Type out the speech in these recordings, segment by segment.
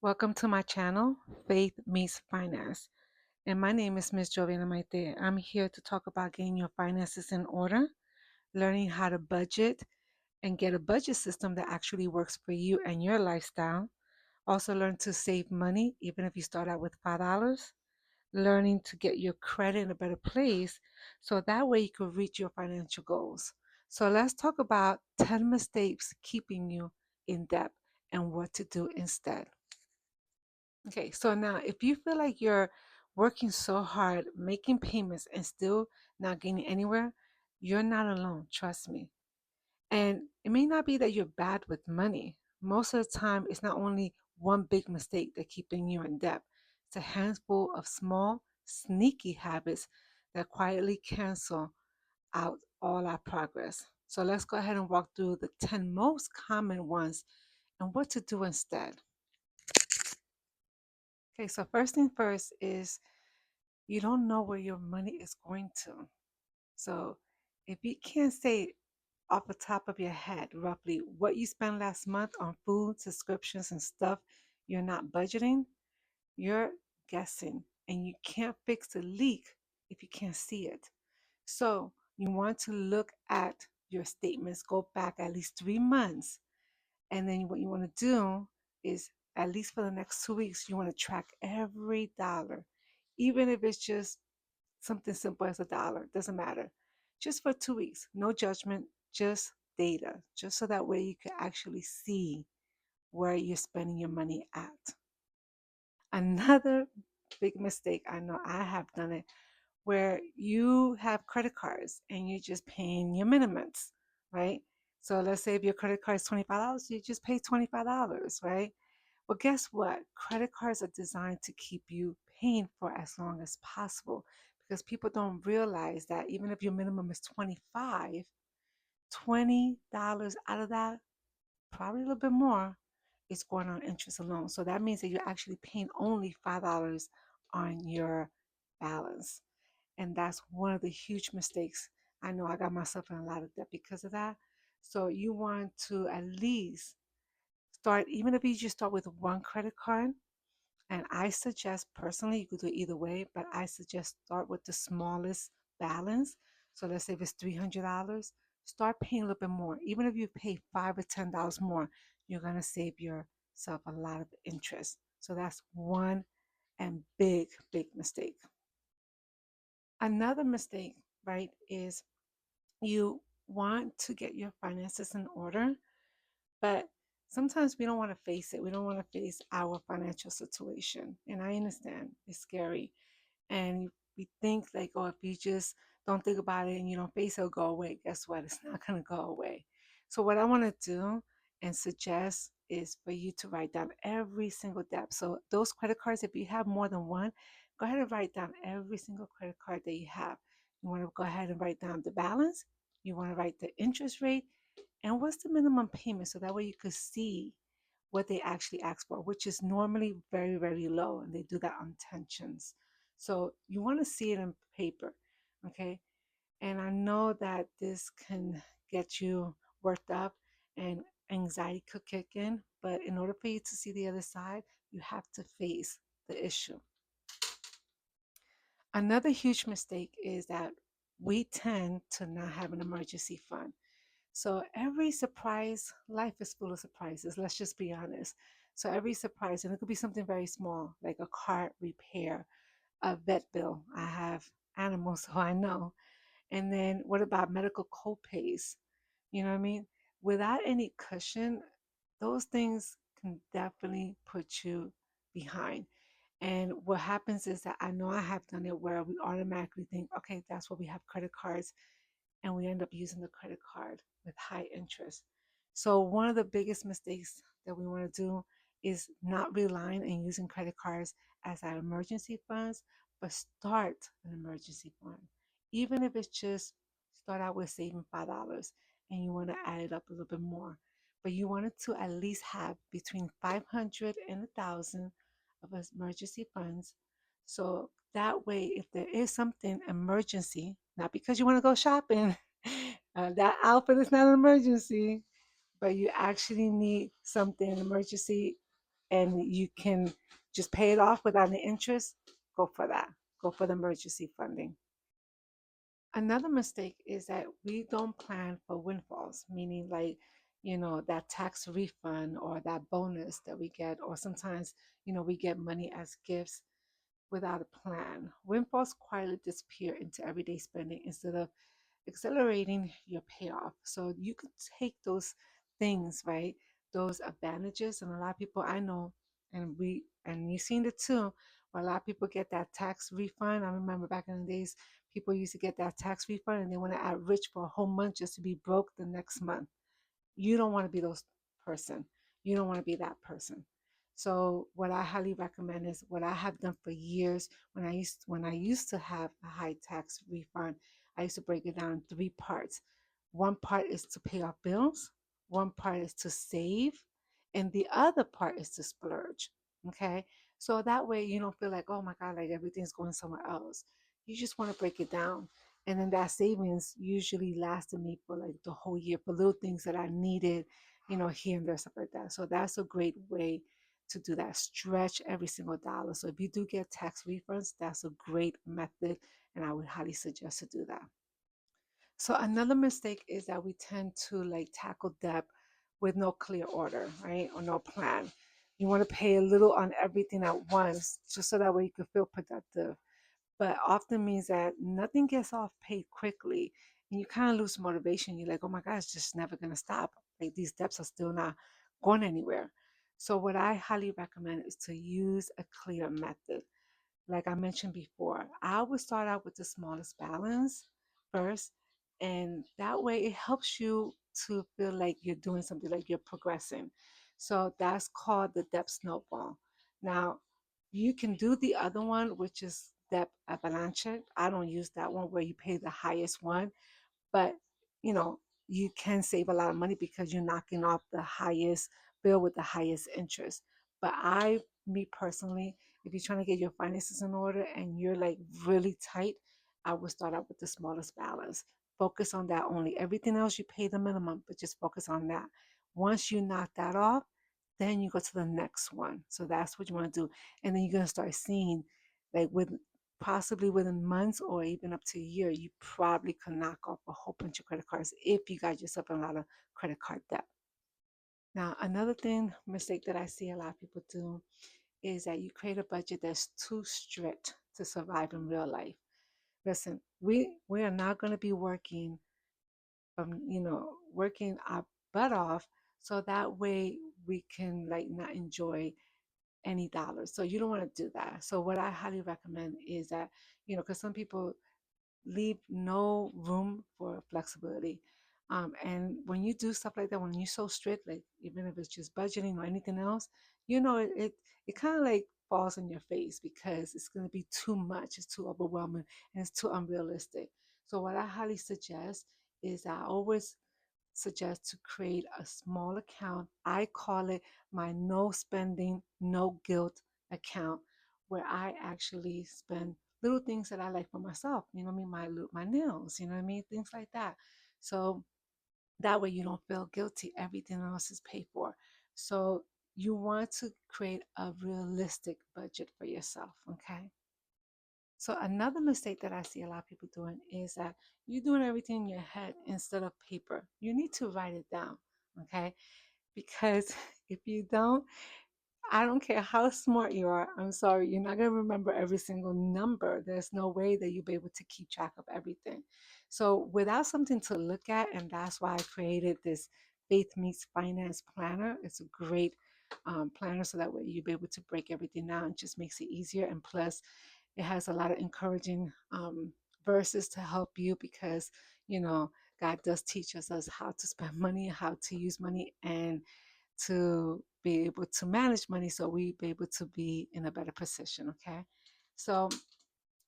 Welcome to my channel, Faith Meets Finance. And my name is Miss Joviana Maite. I'm here to talk about getting your finances in order, learning how to budget, and get a budget system that actually works for you and your lifestyle. Also, learn to save money, even if you start out with $5. Learning to get your credit in a better place so that way you can reach your financial goals. So, let's talk about 10 mistakes keeping you in debt and what to do instead. Okay, so now if you feel like you're working so hard, making payments, and still not getting anywhere, you're not alone, trust me. And it may not be that you're bad with money. Most of the time, it's not only one big mistake that's keeping you in debt, it's a handful of small, sneaky habits that quietly cancel out all our progress. So let's go ahead and walk through the 10 most common ones and what to do instead. Okay, so first thing first is you don't know where your money is going to. So if you can't say off the top of your head roughly what you spent last month on food, subscriptions, and stuff you're not budgeting, you're guessing and you can't fix the leak if you can't see it. So you want to look at your statements, go back at least 3 months, and then what you want to do is at least for the next 2 weeks, you want to track every dollar, even if it's just something simple as $1, doesn't matter. Just for 2 weeks, no judgment, just data, just so that way you can actually see where you're spending your money at. Another big mistake, I know I have done it, where you have credit cards and you're just paying your minimums, right? So let's say if your credit card is $25, you just pay $25, right? Well, guess what? Credit cards are designed to keep you paying for as long as possible because people don't realize that even if your minimum is 25, $20 out of that, probably a little bit more, is going on interest alone. So that means that you're actually paying only $5 on your balance. And that's one of the huge mistakes. I know I got myself in a lot of debt because of that. So you want to at least start, even if you just start with one credit card. And I suggest personally, you could do it either way, but I suggest start with the smallest balance. So let's say if it's $300, start paying a little bit more. Even if you pay $5 or $10 more, you're going to save yourself a lot of interest. So that's one and big, big mistake. Another mistake, right, is you want to get your finances in order, but sometimes we don't want to face it. We don't want to face our financial situation. And I understand it's scary. And we think like, oh, if you just don't think about it and you don't face it, it'll go away. Guess what? It's not going to go away. So what I want to do and suggest is for you to write down every single debt. So those credit cards, if you have more than one, go ahead and write down every single credit card that you have. You want to go ahead and write down the balance. You want to write the interest rate and what's the minimum payment so that way you could see what they actually ask for, which is normally very, very low, and they do that on tensions. So you want to see it in paper, okay? And I know that this can get you worked up and anxiety could kick in, but in order for you to see the other side, you have to face the issue. Another huge mistake is that we tend to not have an emergency fund. So every surprise, life is full of surprises. Let's just be honest. So every surprise, and it could be something very small, like a car repair, a vet bill. I have animals, so I know. And then what about medical co-pays? You know what I mean? Without any cushion, those things can definitely put you behind. And what happens is that I know I have done it where we automatically think, okay, that's what we have credit cards and we end up using the credit card with high interest. So, one of the biggest mistakes that we want to do is not relying and using credit cards as our emergency funds, but start an emergency fund. Even if it's just start out with saving $5 and you want to add it up a little bit more. But you wanted to at least have between 500 and 1,000 of emergency funds. So that way, if there is something emergency, not because you want to go shopping, that outfit is not an emergency, but you actually need something emergency and you can just pay it off without any interest, go for that. Go for the emergency funding. Another mistake is that we don't plan for windfalls, meaning like, that tax refund or that bonus that we get, or sometimes, we get money as gifts without a plan. Windfalls quietly disappear into everyday spending instead of accelerating your payoff. So you could take those things, right? Those advantages, and a lot of people I know, and you've seen it too, where a lot of people get that tax refund. I remember back in the days, people used to get that tax refund and they want to act rich for a whole month just to be broke the next month. You don't want to be those person. You don't want to be that person. So what I highly recommend is what I have done for years. When I used to have a high tax refund, I used to break it down in three parts. One part is to pay off bills, one part is to save, and the other part is to splurge. Okay. So that way you don't feel like, oh my God, like everything's going somewhere else. You just want to break it down. And then that savings usually lasted me for like the whole year for little things that I needed, here and there, stuff like that. So that's a great way to do that. Stretch every single dollar. So if you do get tax refunds, that's a great method. And I would highly suggest to do that. So another mistake is that we tend to like tackle debt with no clear order, right? Or no plan. You want to pay a little on everything at once, just so that way you can feel productive, but often means that nothing gets off paid quickly and you kind of lose motivation. You're like, oh my God, it's just never going to stop. Like these debts are still not going anywhere. So, what I highly recommend is to use a clear method. Like I mentioned before, I would start out with the smallest balance first, and that way it helps you to feel like you're doing something, like you're progressing. So that's called the debt snowball. Now, you can do the other one, which is debt avalanche. I don't use that one where you pay the highest one, but you know you can save a lot of money because you're knocking off the highest bill with the highest interest. But me personally, if you're trying to get your finances in order and you're like really tight, I would start out with the smallest balance. Focus on that only. Everything else you pay the minimum, but just focus on that. Once you knock that off, then you go to the next one. So that's what you want to do. And then you're going to start seeing, like, with possibly within months or even up to a year, you probably can knock off a whole bunch of credit cards if you got yourself in a lot of credit card debt. Now, another mistake that I see a lot of people do is that you create a budget that's too strict to survive in real life. Listen, we are not going to be working our butt off, so that way we can like not enjoy any dollars. So you don't want to do that. So what I highly recommend is that, because some people leave no room for flexibility. And when you do stuff like that, when you're so strict, like even if it's just budgeting or anything else, it kind of like falls in your face because it's going to be too much. It's too overwhelming and it's too unrealistic. So what I highly suggest is I always suggest to create a small account. I call it my no spending, no guilt account, where I actually spend little things that I like for myself. You know what I mean? My nails. You know what I mean? Things like that. So that way you don't feel guilty. Everything else is paid for. So you want to create a realistic budget for yourself. Okay. So another mistake that I see a lot of people doing is that you're doing everything in your head instead of paper. You need to write it down, okay? Because if you don't, I don't care how smart you are. I'm sorry, you're not going to remember every single number. There's no way that you'll be able to keep track of everything. So, without something to look at, and that's why I created this Faith Meets Finance Planner. It's a great planner so that way you'll be able to break everything down. It just makes it easier. And plus, it has a lot of encouraging verses to help you because, you know, God does teach us how to spend money, how to use money, and to be able to manage money so we be able to be in a better position. Okay. So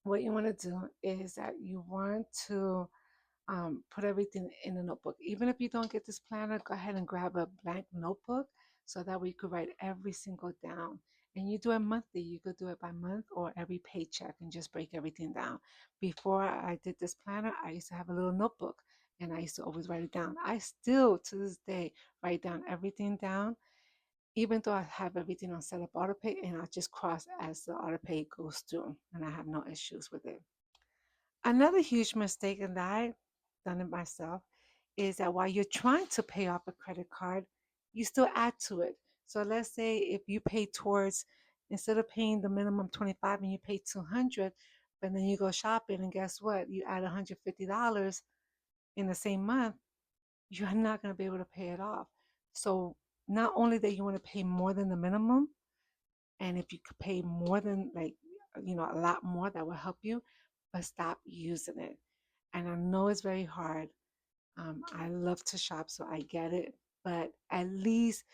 what you want to do is that you want to put everything in a notebook. Even if you don't get this planner, go ahead and grab a blank notebook so that way you could write every single down. And you do it monthly. You could do it by month or every paycheck and just break everything down. Before I did this planner, I used to have a little notebook and I used to always write it down. I still to this day write down everything down. even though I have everything on set up auto pay, and I just cross as the auto pay goes through, and I have no issues with it. Another huge mistake, and that I've done it myself, is that while you're trying to pay off a credit card, you still add to it. So let's say if you pay towards, instead of paying the minimum 25 and you pay 200, but then you go shopping and guess what? You add $150 in the same month, you're not going to be able to pay it off. So not only that you want to pay more than the minimum, and if you could pay more than like, a lot more, that will help you, but stop using it. And I know it's very hard. I love to shop, so I get it. But at least,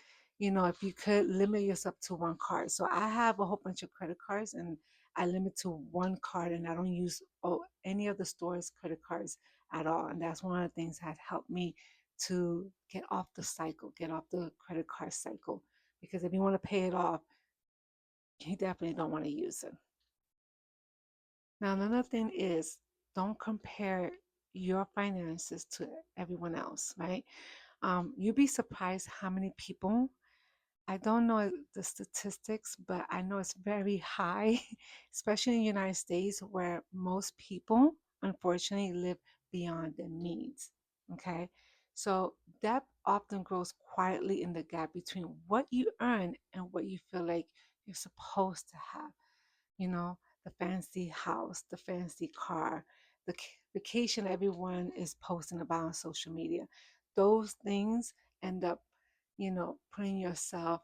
if you could limit yourself to one card. So I have a whole bunch of credit cards, and I limit to one card, and I don't use any of the store's credit cards at all. And that's one of the things that helped me to get off the cycle, get off the credit card cycle. Because if you want to pay it off, you definitely don't want to use it. Now, another thing is, don't compare your finances to everyone else, right? You'd be surprised how many people, I don't know the statistics, but I know it's very high, especially in the United States, where most people, unfortunately, live beyond their means. Okay. So debt often grows quietly in the gap between what you earn and what you feel like you're supposed to have. You know, the fancy house, the fancy car, the vacation everyone is posting about on social media. Those things end up, putting yourself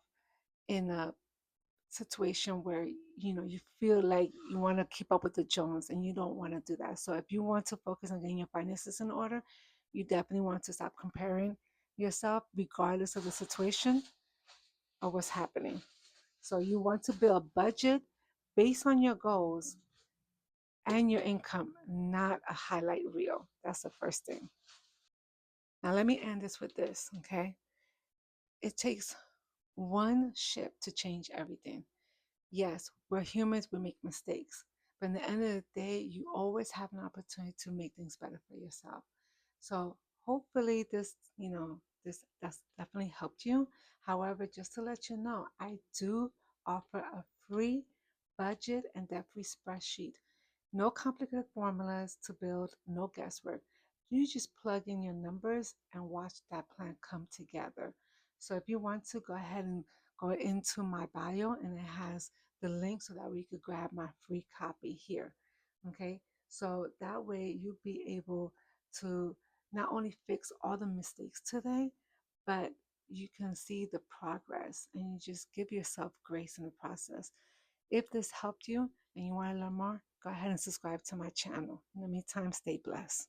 in a situation where, you feel like you want to keep up with the Jones and you don't want to do that. So if you want to focus on getting your finances in order, you definitely want to stop comparing yourself regardless of the situation or what's happening. So you want to build a budget based on your goals and your income, not a highlight reel. That's the first thing. Now, let me end this with this, okay? It takes one shift to change everything. Yes, we're humans, we make mistakes. But at the end of the day, you always have an opportunity to make things better for yourself. So hopefully this that's definitely helped you. However, just to let you know, I do offer a free budget and debt-free spreadsheet. No complicated formulas to build, no guesswork. You just plug in your numbers and watch that plan come together. So if you want to, go ahead and go into my bio, and it has the link so that we could grab my free copy here. Okay, so that way you'll be able to not only fix all the mistakes today, but you can see the progress and you just give yourself grace in the process. If this helped you and you want to learn more, go ahead and subscribe to my channel. In the meantime, stay blessed.